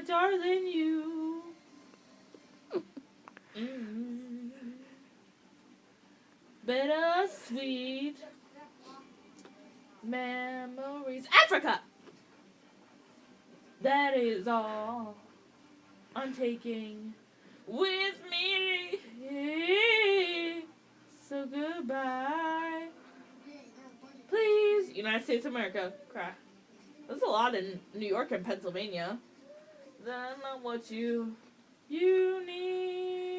my darling, you. Mm. Bittersweet memories. Africa! That is all I'm taking with me. So goodbye. Please, United States of America. Cry. There's a lot in New York and Pennsylvania. Then I'm what you need.